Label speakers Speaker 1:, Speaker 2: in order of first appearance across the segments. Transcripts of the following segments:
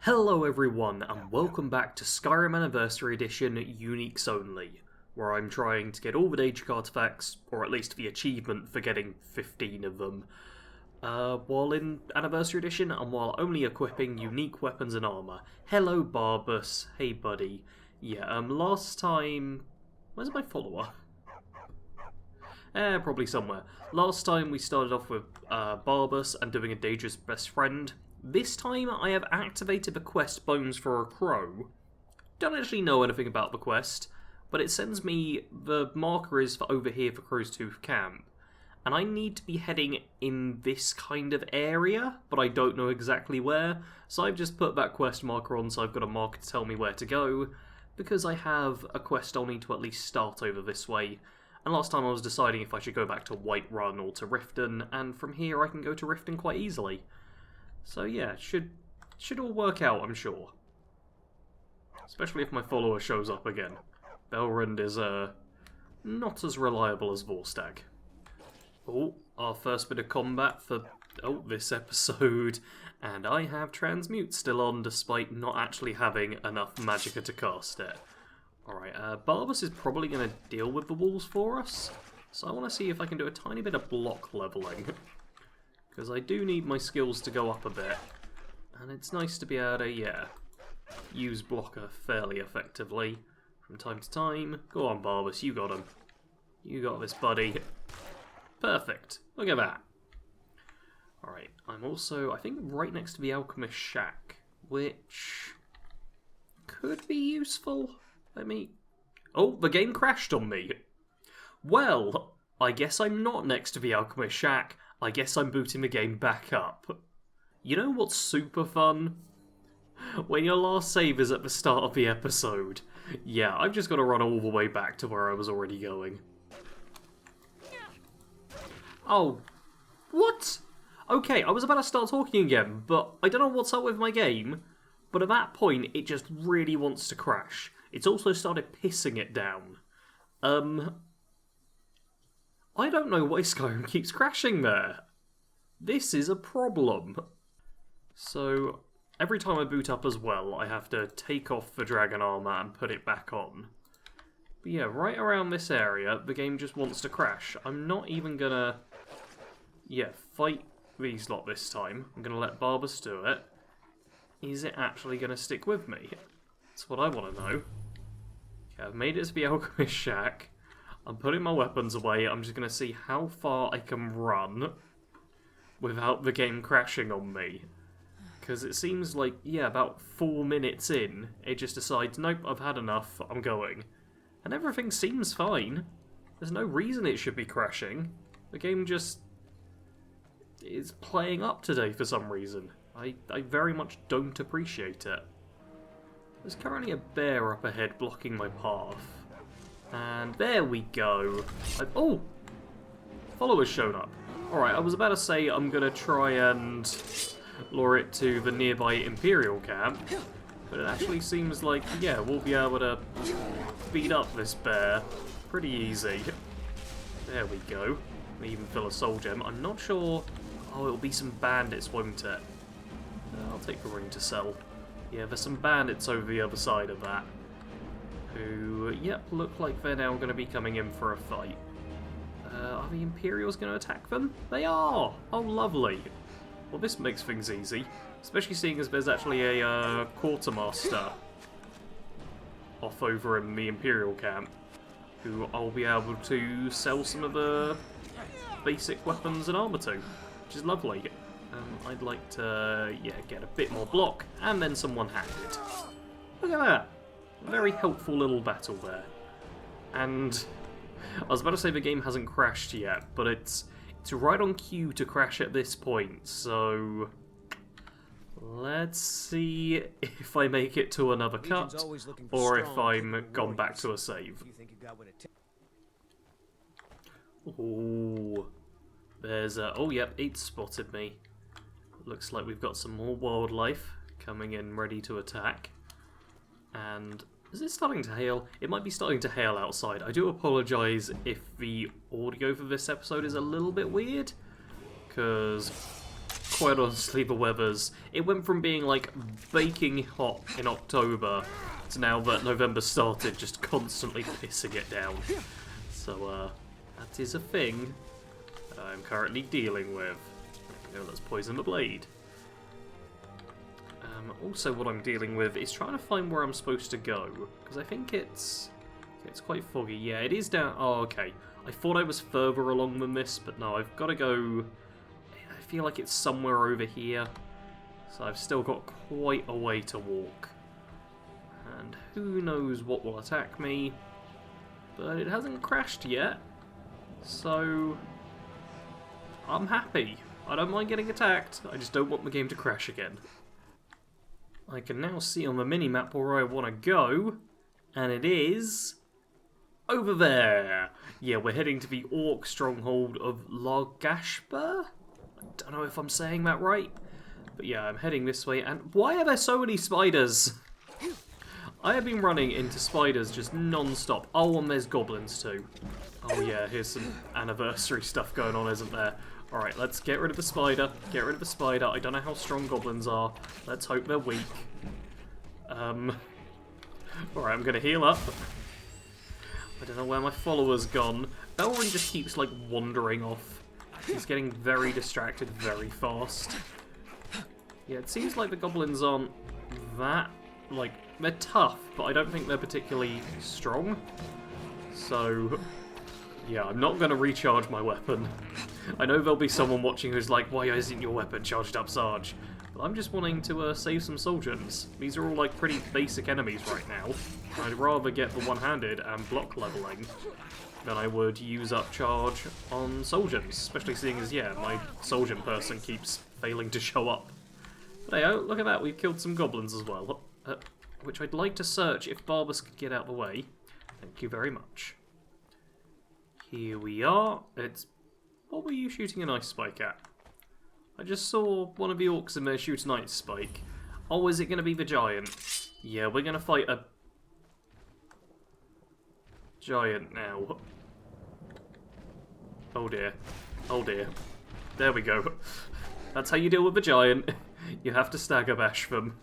Speaker 1: Hello everyone, and welcome back to Skyrim Anniversary Edition Uniques Only, where I'm trying to get all the Daedric artifacts, or at least the achievement for getting 15 of them, while in Anniversary Edition, and while only equipping unique weapons and armour. Hello Barbus, hey buddy. Yeah, last time... Where's my follower? Probably somewhere. Last time we started off with Barbus and doing a Daedric's best friend. This time I have activated the quest Bones for a Crow. Don't actually know anything about the quest, but it sends me the marker for over here for Crow's Tooth Camp. And I need to be heading in this kind of area, but I don't know exactly where, so I've just put that quest marker on so I've got a marker to tell me where to go, because I have a quest I'll need to at least start over this way. And last time I was deciding if I should go back to Whiterun or to Riften, and from here I can go to Riften quite easily. So yeah, should all work out, I'm sure. Especially if my follower shows up again. Belrund is not as reliable as Vorstag. Oh, our first bit of combat for this episode, and I have Transmute still on despite not actually having enough magicka to cast it. Alright, Barbus is probably going to deal with the walls for us, so I want to see if I can do a tiny bit of block leveling. Because I do need my skills to go up a bit, and it's nice to be able to, use blocker fairly effectively from time to time. Go on, Barbus, you got him. You got this, buddy. Perfect. Look at that. Alright, I'm also, I think, right next to the Alchemist Shack, which could be useful. Oh, the game crashed on me. Well, I guess I'm not next to the Alchemist Shack. I guess I'm booting the game back up. You know what's super fun? When your last save is at the start of the episode. Yeah, I've just got to run all the way back to where I was already going. Oh, what? Okay, I was about to start talking again, but I don't know what's up with my game. But at that point, it just really wants to crash. It's also started pissing it down. I don't know why Skyrim keeps crashing there. This is a problem. So, every time I boot up as well, I have to take off the dragon armour and put it back on. But yeah, right around this area, the game just wants to crash. I'm not even gonna, fight these lot this time. I'm gonna let Barbus do it. Is it actually gonna stick with me? That's what I want to know. Okay, I've made it to the Alchemist Shack. I'm putting my weapons away. I'm just going to see how far I can run without the game crashing on me. Because it seems like, about 4 minutes in, it just decides, nope, I've had enough, I'm going. And everything seems fine. There's no reason it should be crashing. The game just is playing up today for some reason. I very much don't appreciate it. There's currently a bear up ahead blocking my path. And there we go. Oh! Follower's shown up. Alright, I was about to say I'm going to try and lure it to the nearby Imperial camp. But it actually seems like, we'll be able to beat up this bear pretty easy. There we go. We even fill a soul gem. I'm not sure... Oh, it'll be some bandits, won't it? I'll take the ring to sell. Yeah, there's some bandits over the other side of that. Who, look like they're now going to be coming in for a fight. Are the Imperials going to attack them? They are! Oh, lovely. Well, this makes things easy. Especially seeing as there's actually a quartermaster off over in the Imperial camp, who I'll be able to sell some of the basic weapons and armour to, which is lovely. I'd like to, get a bit more block, and then some one-handed. Look at that! Very helpful little battle there. And I was about to say the game hasn't crashed yet, but it's right on cue to crash at this point, so let's see if I make it to another cut, or if I'm gone back to a save. Ooh, there's it's spotted me. Looks like we've got some more wildlife coming in ready to attack. And is it starting to hail? It might be starting to hail outside. I do apologise if the audio for this episode is a little bit weird, because quite honestly, the weather's... It went from being, like, baking hot in October to now that November started, just constantly pissing it down. So, that is a thing I'm currently dealing with. Let's poison the blade. Also, what I'm dealing with is trying to find where I'm supposed to go, because I think it's quite foggy. Yeah, it is down... Oh, okay. I thought I was further along than this, but no, I've got to go... I feel like it's somewhere over here, so I've still got quite a way to walk. And who knows what will attack me, but it hasn't crashed yet, so I'm happy. I don't mind getting attacked, I just don't want the game to crash again. I can now see on the mini-map where I want to go, and it is... over there! Yeah, we're heading to the Orc stronghold of Largashba? I don't know if I'm saying that right, but yeah, I'm heading this way, and why are there so many spiders? I have been running into spiders just non-stop. Oh, and there's goblins too. Oh yeah, here's some anniversary stuff going on, isn't there? Alright, let's get rid of the spider. Get rid of the spider. I don't know how strong goblins are. Let's hope they're weak. Alright, I'm gonna heal up. I don't know where my follower's gone. Elrin just keeps, like, wandering off. He's getting very distracted very fast. Yeah, it seems like the goblins aren't that... like, they're tough, but I don't think they're particularly strong. So... yeah, I'm not going to recharge my weapon. I know there'll be someone watching who's like, why isn't your weapon charged up, Sarge? But I'm just wanting to save some soldiers. These are all like pretty basic enemies right now. I'd rather get the one-handed and block leveling than I would use up charge on soldiers. Especially seeing as, yeah, my soldier person keeps failing to show up. But hey, oh, look at that, we've killed some goblins as well. Which I'd like to search if Barbus could get out of the way. Thank you very much. Here we are. It's... what were you shooting an ice spike at? I just saw one of the orcs in there shoot an ice spike. Oh, is it going to be the giant? Yeah, we're going to fight a... giant now. Oh dear. Oh dear. There we go. That's how you deal with the giant. You have to stagger bash them.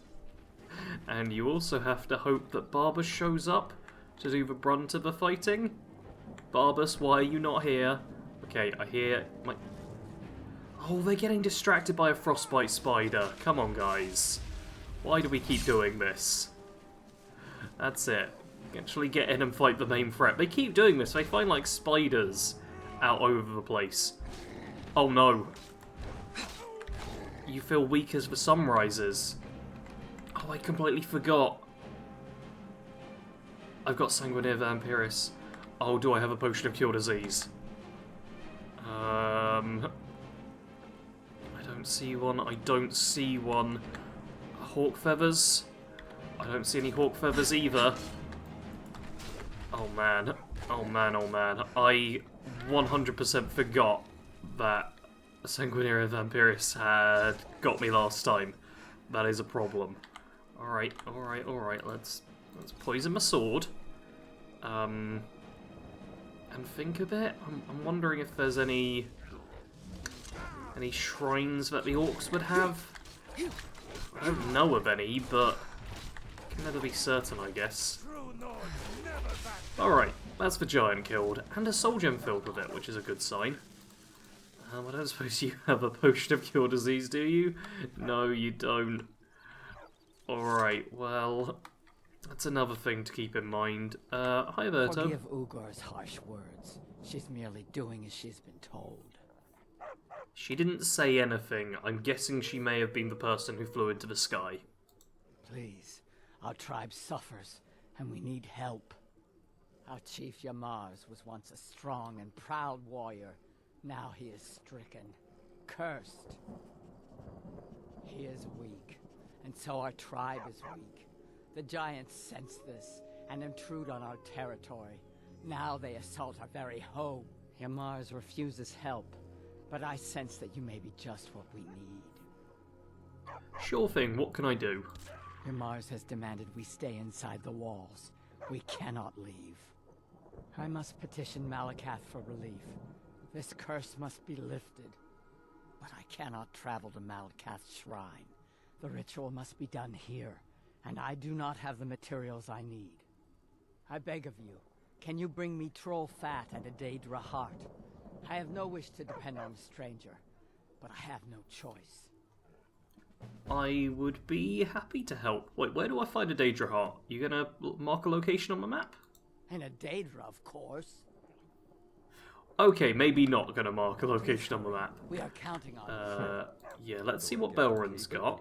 Speaker 1: And you also have to hope that Barbus shows up to do the brunt of the fighting. Barbus, why are you not here? Okay, I hear my... oh, they're getting distracted by a frostbite spider. Come on, guys. Why do we keep doing this? That's it. Actually get in and fight the main threat. They keep doing this. They find, like, spiders out over the place. Oh, no. You feel weak as the sun rises. Oh, I completely forgot. I've got Sanguinary Vampiris. Oh, do I have a potion of cure disease? I don't see one. I don't see one. Hawk feathers? I don't see any hawk feathers either. Oh man. Oh man, oh man. I 100% forgot that Sanguinary Vampiris had got me last time. That is a problem. Alright, alright, alright. Let's poison my sword. And think a bit. I'm wondering if there's any shrines that the orcs would have. I don't know of any, but can never be certain, I guess. Alright, that's the giant killed, and a soul gem filled with it, which is a good sign. I don't suppose you have a potion of cure disease, do you? No, you don't. Alright, well... that's another thing to keep in mind. Hi there, Tom.
Speaker 2: Forgive Ugor's harsh words. She's merely doing as she's been told.
Speaker 1: She didn't say anything. I'm guessing she may have been the person who flew into the sky.
Speaker 2: Please, our tribe suffers, and we need help. Our chief Yamars was once a strong and proud warrior. Now he is stricken, cursed. He is weak, and so our tribe is weak. The giants sense this and intrude on our territory. Now they assault our very home. Yamars refuses help, but I sense that you may be just what we need.
Speaker 1: Sure thing, what can I do?
Speaker 2: Yamars has demanded we stay inside the walls. We cannot leave. I must petition Malakath for relief. This curse must be lifted. but I cannot travel to Malkath's shrine. The ritual must be done here, and I do not have the materials I need. I beg of you, can you bring me troll fat and a Daedra heart? I have no wish to depend on a stranger, but I have no choice.
Speaker 1: I would be happy to help. Wait, where do I find a Daedra heart? You gonna mark a location on the map?
Speaker 2: And a Daedra, of course.
Speaker 1: Okay, maybe not gonna mark a location on the map.
Speaker 2: We are counting on
Speaker 1: Yeah, let's see what Belrun's got.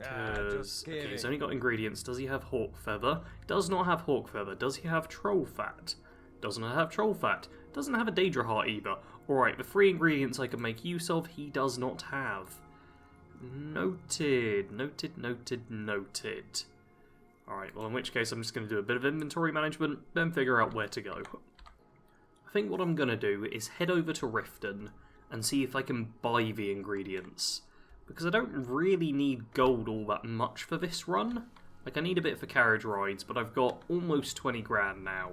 Speaker 1: Okay, he's only got ingredients. Does he have hawk feather? Does not have hawk feather. Does he have troll fat? Doesn't have troll fat. Doesn't have a Daedra heart either. Alright, the 3 ingredients I can make use of, he does not have. Noted. Noted. Alright, well in which case I'm just going to do a bit of inventory management, then figure out where to go. I think what I'm going to do is head over to Riften and see if I can buy the ingredients. Because I don't really need gold all that much for this run. Like, I need a bit for carriage rides, but I've got almost 20 grand now.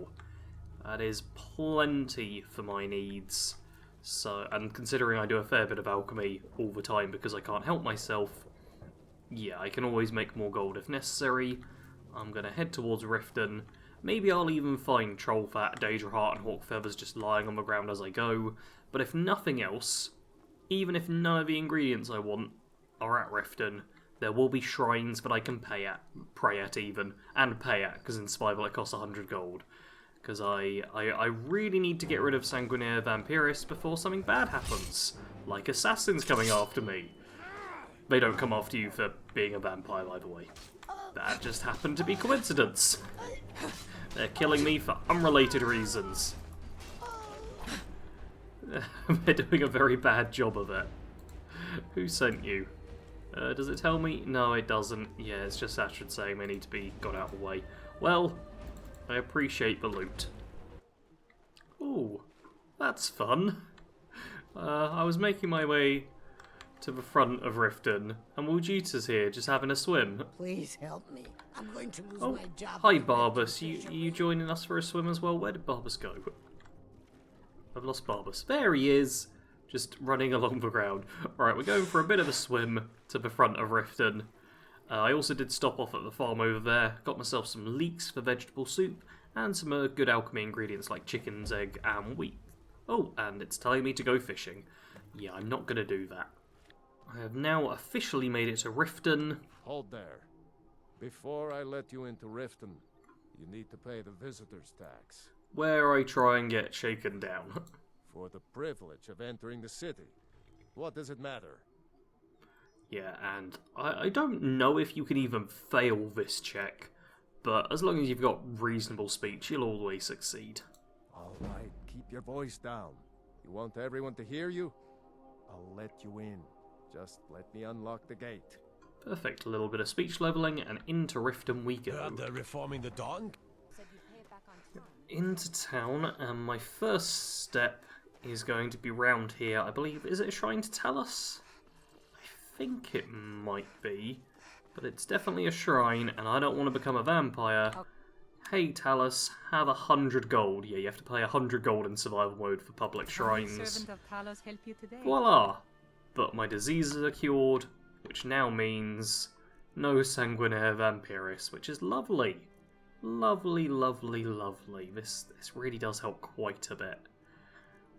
Speaker 1: That is plenty for my needs. So, and considering I do a fair bit of alchemy all the time because I can't help myself, yeah, I can always make more gold if necessary. I'm going to head towards Riften. Maybe I'll even find troll fat, Daedra heart, and hawk feathers just lying on the ground as I go. But if nothing else, even if none of the ingredients I want are at Riften, there will be shrines that I can pray at even, and pay at, because in survival it costs 100 gold. Because I really need to get rid of Sanguinaire Vampiris before something bad happens. Like assassins coming after me. They don't come after you for being a vampire, by the way. That just happened to be coincidence. They're killing me for unrelated reasons. They're doing a very bad job of it. Who sent you? Does it tell me? No, it doesn't. Yeah, it's just Astrid saying they need to be got out of the way. Well, I appreciate the loot. Ooh, that's fun. I was making my way to the front of Riften, and Wujita's here, just having a swim.
Speaker 2: Please help me. I'm going to lose
Speaker 1: Oh,
Speaker 2: my job.
Speaker 1: hi Barbus. You joining us for a swim as well? Where did Barbus go? I've lost Barbus. There he is, just running along the ground. Alright, we're going for a bit of a swim to the front of Riften. I also did stop off at the farm over there, got myself some leeks for vegetable soup, and some good alchemy ingredients like chicken's egg and wheat. Oh, and it's telling me to go fishing. Yeah, I'm not going to do that. I have now officially made it to Riften.
Speaker 3: Hold there. Before I let you into Riften, you need to pay the visitor's tax.
Speaker 1: Where I try and get shaken down.
Speaker 3: For the privilege of entering the city. What does it matter?
Speaker 1: Yeah, and I don't know if you can even fail this check, but as long as you've got reasonable speech, you'll always succeed.
Speaker 3: Alright, keep your voice down. You want everyone to hear you? I'll let you in. Just let me unlock the gate.
Speaker 1: Perfect, a little bit of speech leveling, and into Riften we go.
Speaker 4: They're reforming the Dawn?
Speaker 1: Into town, and my first step is going to be round here. I believe, is it a shrine to Talus? I think it might be, but it's definitely a shrine, and I don't want to become a vampire. Hey Talus, have 100 gold. Yeah, you have to pay 100 gold in survival mode for public shrines.
Speaker 5: Servant of Talos help you today?
Speaker 1: Voila! But my diseases are cured, which now means no Sanguinaire Vampiris, which is lovely. Lovely. This really does help quite a bit.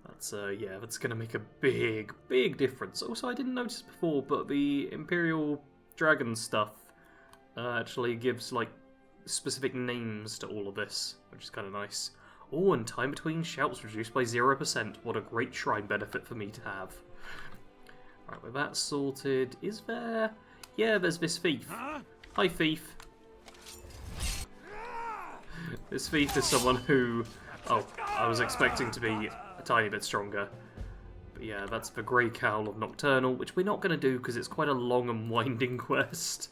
Speaker 1: That's, yeah, that's going to make a big difference. Also, I didn't notice before, but the Imperial Dragon stuff actually gives, like, specific names to all of this, which is kind of nice. Oh, and time between shouts reduced by 0%. What a great shrine benefit for me to have. Right, with that sorted, is there... Yeah, there's this thief.
Speaker 4: Huh?
Speaker 1: Hi, thief. This thief is someone who... Oh, I was expecting to be a tiny bit stronger. But yeah, that's the Grey Cowl of Nocturnal, which we're not going to do because it's quite a long and winding quest.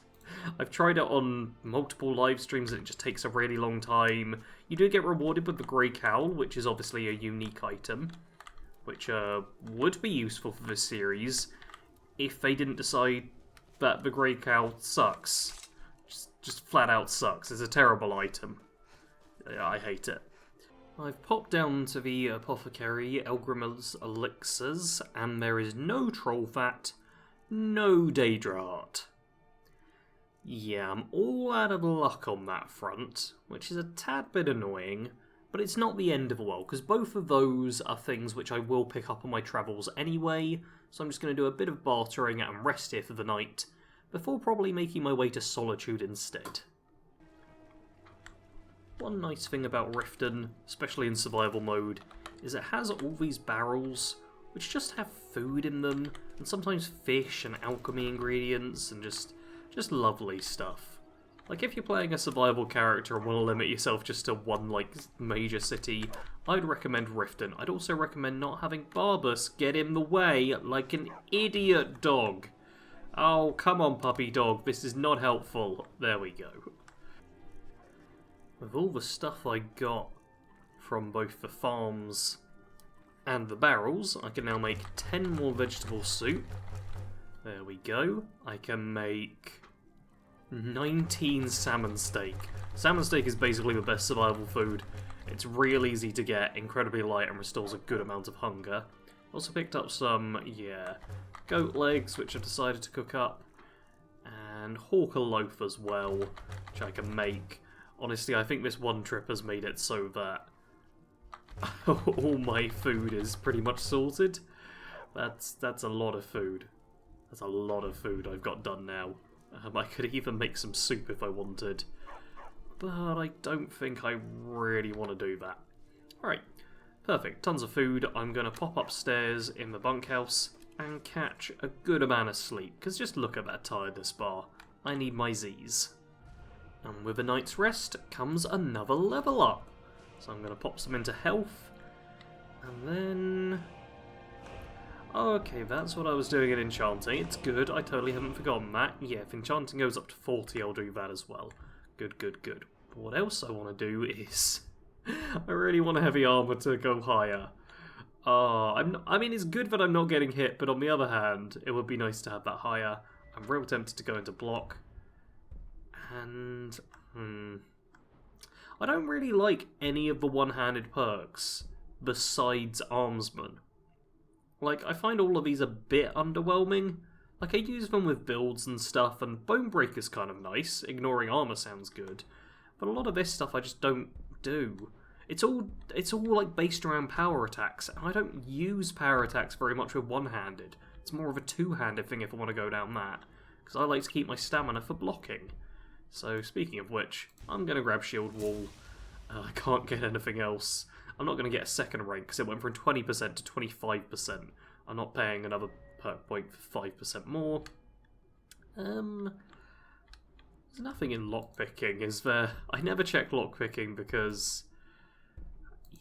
Speaker 1: I've tried it on multiple live streams and it just takes a really long time. You do get rewarded with the Grey Cowl, which is obviously a unique item, which would be useful for this series if they didn't decide that the Grey Cowl sucks. Just flat out sucks. It's a terrible item. I hate it. I've popped down to the apothecary Elgrima's elixirs, and there is no troll fat, no Daedric. Yeah, I'm all out of luck on that front, which is a tad bit annoying, but it's not the end of the world, because both of those are things which I will pick up on my travels anyway, so I'm just going to do a bit of bartering and rest here for the night, before probably making my way to Solitude instead. One nice thing about Riften, especially in survival mode, is it has all these barrels which just have food in them, and sometimes fish and alchemy ingredients, and just lovely stuff. Like, if you're playing a survival character and want to limit yourself just to one, like, major city, I'd recommend Riften. I'd also recommend not having Barbus get in the way like an idiot dog. Oh, come on, puppy dog, this is not helpful. There we go. With all the stuff I got from both the farms and the barrels, I can now make 10 more vegetable soup. There we go. I can make 19 salmon steak. Salmon steak is basically the best survival food. It's real easy to get, incredibly light, and restores a good amount of hunger. Also picked up some, goat legs, which I've decided to cook up, and hawker loaf as well, which I can make. Honestly, I think this one trip has made it so that all my food is pretty much sorted. That's a lot of food. That's a lot of food I've got done now. I could even make some soup if I wanted, but I don't think I really want to do that. Alright, perfect. Tons of food. I'm going to pop upstairs in the bunkhouse and catch a good amount of sleep, because just look at that tiredness bar. I need my Z's. And with a night's rest comes another level up. So I'm going to pop some into health, and then... Okay, that's what I was doing in enchanting. It's good, I totally haven't forgotten that. Yeah, if enchanting goes up to 40, I'll do that as well. Good, good, good. But what else I want to do is... I really want heavy armour to go higher. I mean, it's good that I'm not getting hit, but on the other hand, it would be nice to have that higher. I'm real tempted to go into block. And... I don't really like any of the one-handed perks besides Armsman. Like, I find all of these a bit underwhelming. Like, I use them with builds and stuff, and Bonebreaker's kind of nice. Ignoring armor sounds good. But a lot of this stuff I just don't do. It's all like based around power attacks, and I don't use power attacks very much with one-handed. It's more of a two-handed thing if I want to go down that, because I like to keep my stamina for blocking. So, speaking of which, I'm going to grab Shield Wall. I can't get anything else. I'm not going to get a second rank because it went from 20% to 25%. I'm not paying another perk point for 5% more. There's nothing in lockpicking, is there? I never check lockpicking because...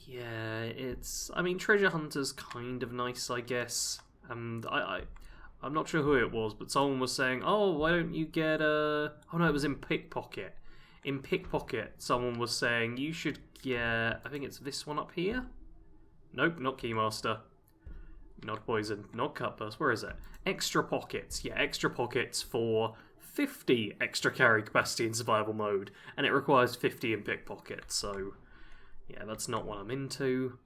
Speaker 1: Yeah, it's... I mean, Treasure Hunter's kind of nice, I guess. And I'm not sure who it was, but someone was saying, oh, why don't you get a... Oh no, it was in Pickpocket. In Pickpocket, someone was saying you should get... I think it's this one up here? Nope, not Keymaster. Not Poison. Not Cutburst. Where is it? Extra Pockets. Yeah, Extra Pockets for 50 extra carry capacity in survival mode. And it requires 50 in Pickpocket, so... Yeah, that's not what I'm into.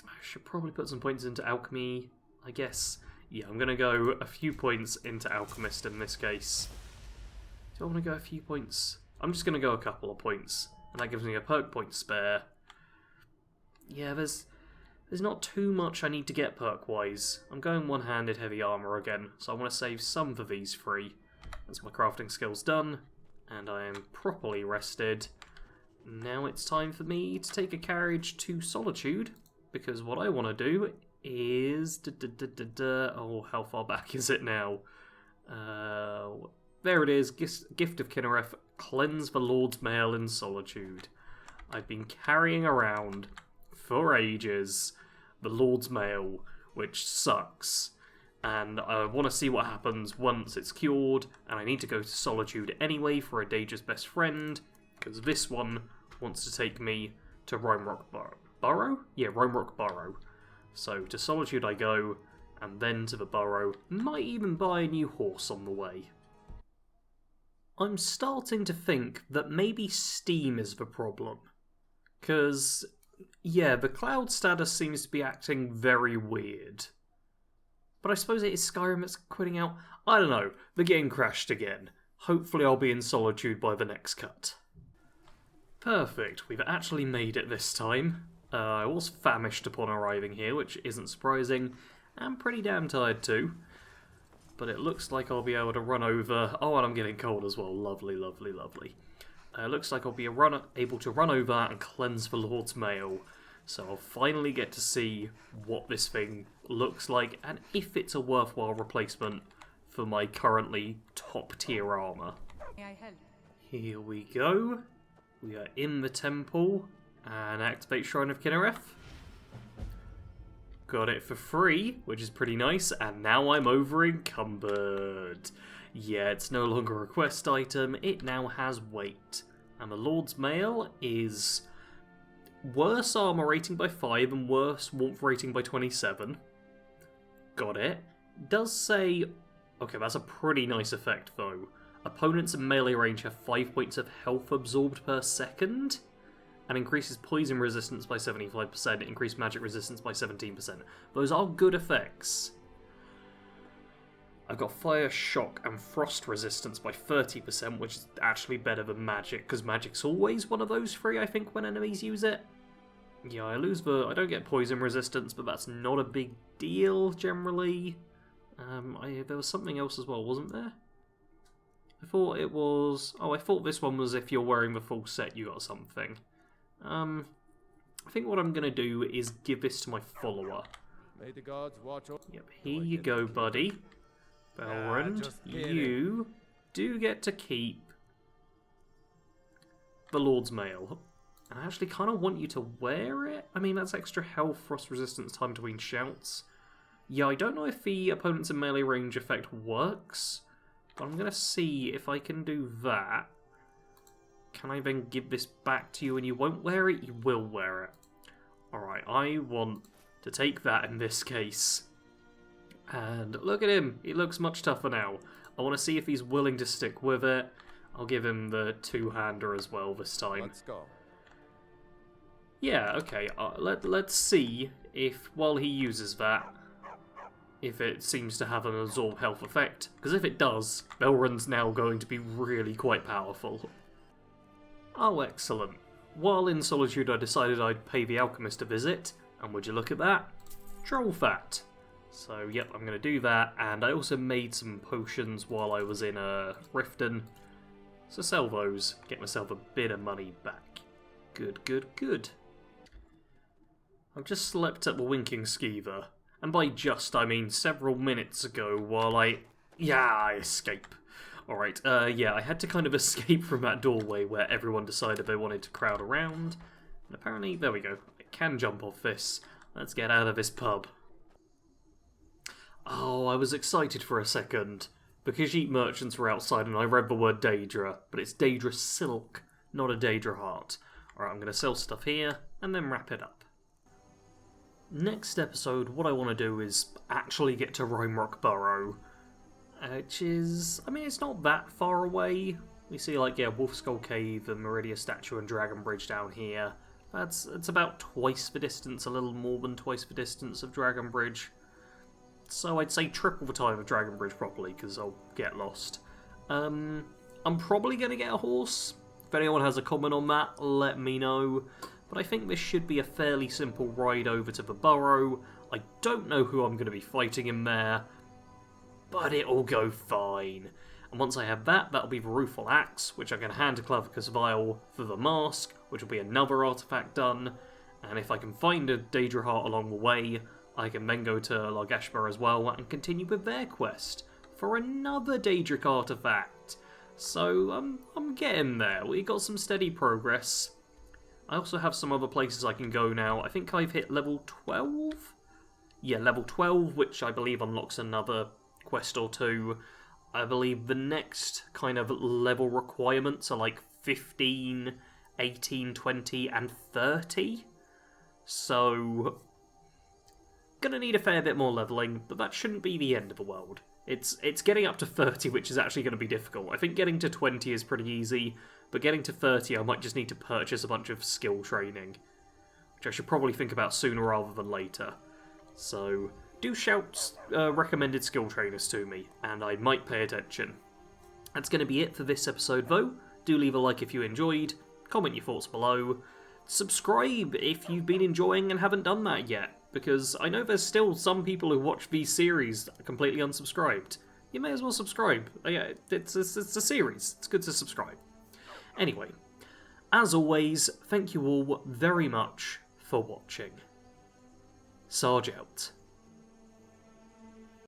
Speaker 1: I should probably put some points into Alchemy, I guess. Yeah, I'm going to go a few points into Alchemist in this case. Do I want to go a few points? I'm just going to go a couple of points, and that gives me a perk point spare. Yeah, there's not too much I need to get perk-wise. I'm going one-handed heavy armour again, so I want to save some for these three. That's my crafting skills done, and I am properly rested. Now it's time for me to take a carriage to Solitude, because what I want to do is... Oh, how far back is it now? There it is, Gift of Kinnereth, Cleanse the Lord's Mail in Solitude. I've been carrying around for ages the Lord's Mail, which sucks. And I want to see what happens once it's cured, and I need to go to Solitude anyway for a Daedric's best friend, because this one wants to take me to Roamrock Burrow? Yeah, Roamrock Burrow. So to Solitude I go, and then to the Burrow. Might even buy a new horse on the way. I'm starting to think that maybe Steam is the problem. Because Yeah, the cloud status seems to be acting very weird. But I suppose it is Skyrim that's quitting out. I don't know. The game crashed again. Hopefully I'll be in solitude by the next cut. Perfect. We've actually made it this time. I was famished upon arriving here, which isn't surprising. I'm pretty damn tired too. But it looks like I'll be able to run over... Oh, and I'm getting cold as well. Lovely, lovely, lovely. Looks like I'll be able to run over and cleanse the Lord's Mail. So I'll finally get to see what this thing looks like and if it's a worthwhile replacement for my currently top tier armour.
Speaker 5: May I help?
Speaker 1: Here we go. We are in the temple and activate Shrine of Kinnereth. Got it for free, which is pretty nice, and now I'm over encumbered. Yeah, it's no longer a quest item, it now has weight. And the Lord's Mail is worse armor rating by 5 and worse warmth rating by 27. Got it. Does say... Okay, that's a pretty nice effect though. Opponents in melee range have 5 points of health absorbed per second, and increases poison resistance by 75%, increased magic resistance by 17%. Those are good effects. I've got fire, shock, and frost resistance by 30%, which is actually better than magic, because magic's always one of those three, I think, when enemies use it. Yeah, I don't get poison resistance, but that's not a big deal, generally. There was something else as well, wasn't there? I thought it was... Oh, I thought this one was if you're wearing the full set, you got something. I think what I'm going to do is give this to my follower.
Speaker 3: May the gods watch over.
Speaker 1: Yep, here you go, buddy. Belrond, you do get to keep the Lord's Mail. And I actually kind of want you to wear it. I mean, that's extra health, frost resistance, time between shouts. Yeah, I don't know if the opponents in melee range effect works, but I'm going to see if I can do that. Can I then give this back to you and you won't wear it? You will wear it. Alright, I want to take that in this case. And look at him, he looks much tougher now. I want to see if he's willing to stick with it. I'll give him the two-hander as well this time.
Speaker 3: Let's go.
Speaker 1: Yeah, okay, let's see if, while he uses that, if it seems to have an absorb health effect. Because if it does, Belrund's now going to be really quite powerful. Oh, excellent. While in Solitude, I decided I'd pay the Alchemist a visit, and would you look at that? Troll fat. So, yep, I'm going to do that, and I also made some potions while I was in Riften. So sell those, get myself a bit of money back. Good, good, good. I've just slept at the Winking Skeever, and by just, I mean several minutes ago while I escape. Alright, yeah, I had to kind of escape from that doorway where everyone decided they wanted to crowd around. And apparently, there we go, I can jump off this. Let's get out of this pub. Oh, I was excited for a second. The Khajiit merchants were outside and I read the word Daedra, but it's Daedra Silk, not a Daedra Heart. Alright, I'm going to sell stuff here, and then wrap it up. Next episode, what I want to do is actually get to Roamrock Burrow. Which is... I mean, it's not that far away. We see, like, yeah, Wolfskull Cave and Meridia Statue and Dragon Bridge down here. It's about twice the distance, a little more than twice the distance of Dragon Bridge. So I'd say triple the time of Dragon Bridge probably, because I'll get lost. I'm probably going to get a horse. If anyone has a comment on that, let me know. But I think this should be a fairly simple ride over to the burrow. I don't know who I'm going to be fighting in there, but it'll go fine. And once I have that, that'll be the Rueful Axe, which I can hand to Clavicus Vile for the mask, which will be another artifact done. And if I can find a Daedra Heart along the way, I can then go to Largashbar as well and continue with their quest for another Daedric artifact. So I'm getting there. We got some steady progress. I also have some other places I can go now. I think I've hit level 12? Yeah, level 12, which I believe unlocks another quest or two. I believe the next kind of level requirements are like 15, 18, 20, and 30. So, gonna need a fair bit more leveling, but that shouldn't be the end of the world. It's getting up to 30 which is actually going to be difficult. I think getting to 20 is pretty easy, but getting to 30 I might just need to purchase a bunch of skill training. which I should probably think about sooner rather than later. So do shout recommended skill trainers to me, and I might pay attention. That's going to be it for this episode, though. Do leave a like if you enjoyed, comment your thoughts below, subscribe if you've been enjoying and haven't done that yet, because I know there's still some people who watch these series completely unsubscribed. You may as well subscribe. Yeah, it's a series. It's good to subscribe. Anyway, as always, thank you all very much for watching. Sarge out.